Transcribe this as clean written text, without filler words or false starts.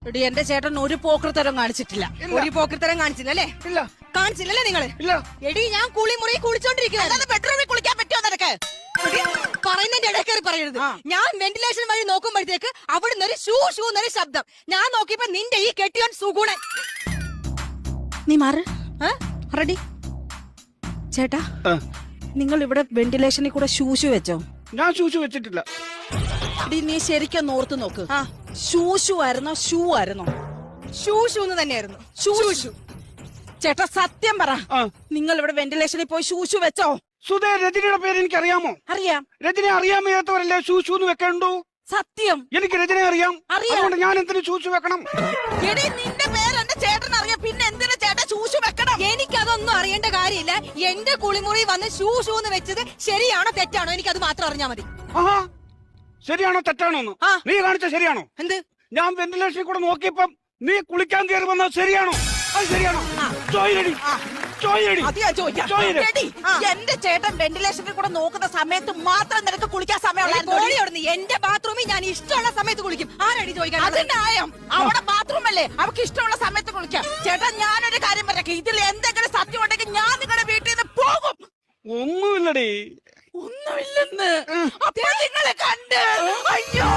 എടി എന്റെ ചേട്ടൻ ഒരു പോക്കൃത്തരം കാണിച്ചിട്ടില്ല. ഒരു പോക്കൃത്തരം കാണിച്ചില്ലല്ലേ? ഇല്ല. കാണിച്ചില്ലല്ലേ നിങ്ങള്? ഇല്ല. എടി ഞാൻ കുളിമുറി കുളിച്ചോണ്ടിരിക്കുന്നത്. ബെഡ്റൂമിൽ കുളിക്കാൻ പറ്റുമോ നിനക്ക്? പറയുന്നതിന്റെ ഇടയിൽ കയറി പറയരുത്. ഞാൻ വെന്റിലേഷൻ വഴി നോക്കുമ്പോഴത്തേക്ക് അവിടുന്ന് ഒരു ഷൂ ഷൂ എന്നൊരു ശബ്ദം. ഞാൻ നോക്കിയപ്പോ നിന്റെ ഈ കെട്ടിയോൻ സുഗുണൻ. നീ മാറ്. റെഡി ചേട്ടാ, നിങ്ങൾ ഇവിടെ വെന്റിലേഷനിൽ കൂടെ ഷൂഷു വെച്ചോ? ഞാൻ ഷൂഷു വെച്ചിട്ടില്ല. എടി നീ ശരിക്കും ഓർത്ത് നോക്ക്. ഷൂഷു ആയിരുന്നോ ഷൂ ആയിരുന്നോ? ഷൂ ഷൂ എന്ന് തന്നെയായിരുന്നു. ഷൂഷു. ചേട്ടാ സത്യം പറ, നിങ്ങൾ ഇവിടെ വെന്റിലേഷനിൽ പോയി ഷൂഷു വെച്ചോ? സുധേ, രജനിയുടെ പേര് എനിക്ക് അറിയാമോ? അറിയാം. രജനെ അറിയാൻ വയ്യാത്തവരല്ലേ ഷൂഷു എന്ന് വെക്കണ്ടു? സത്യം. എനിക്ക് രജനെ അറിയാം. അതുകൊണ്ട് ഞാൻ എന്തിനു ഷൂഷു വെക്കണം? എടി നിന്റെ പേര് എന്റെ ചേട്ടൻ അറിയാം, പിന്നെ എന്തിനാ ചേട്ടൻ ഷൂഷു വെക്കണം? എനിക്കതൊന്നും അറിയേണ്ട കാര്യമില്ല. എന്റെ കുളിമുറി വന്ന് ഷൂ ഷൂ എന്ന് വെച്ചത് ശരിയാണോ തെറ്റാണോ എനിക്കത് മാത്രം അറിഞ്ഞാ മതി. ആഹാ, ശരിയാണോ തെറ്റാണോ എന്ന് നീ കാണിച്ച ശരിയാണോ? എന്ത്? ഞാൻ വെന്റിലേഷനിൽ കൂടെ നോക്കിയപ്പം നീ കുളിക്കാൻ കയറി വന്നത് ശരിയാണോ? അത് ശരിയാണോ? എന്റെ ചേട്ടൻ വെന്റിലേഷനിൽ കൂടെ നോക്കുന്ന സമയത്ത് മാത്രം നിനക്ക് കുളിക്കാൻ സമയമുള്ള എന്റെ ബാത്റൂമിൽ ഞാൻ ഇഷ്ടമുള്ള സമയത്ത് കുളിക്കും. ആരടി ചോദിക്കാൻ? അതിന്റെ ആയം അവിടെ ബാത്റൂം അല്ലേ, അവർക്ക് ഇഷ്ടമുള്ള സമയത്ത് കുളിക്കാം. ചേട്ടാ ഞാനൊരു കാര്യം പറയാം, ഇതിൽ എന്തെങ്കിലും സത്യം ഉണ്ടെങ്കിൽ ഞാൻ നിങ്ങളുടെ വീട്ടിൽ നിന്ന് പോകും. ഒന്നുമില്ലടേ. ഒന്നുമില്ലെന്ന് അപ്പൊ നിങ്ങളെ കണ്ട് അയ്യോ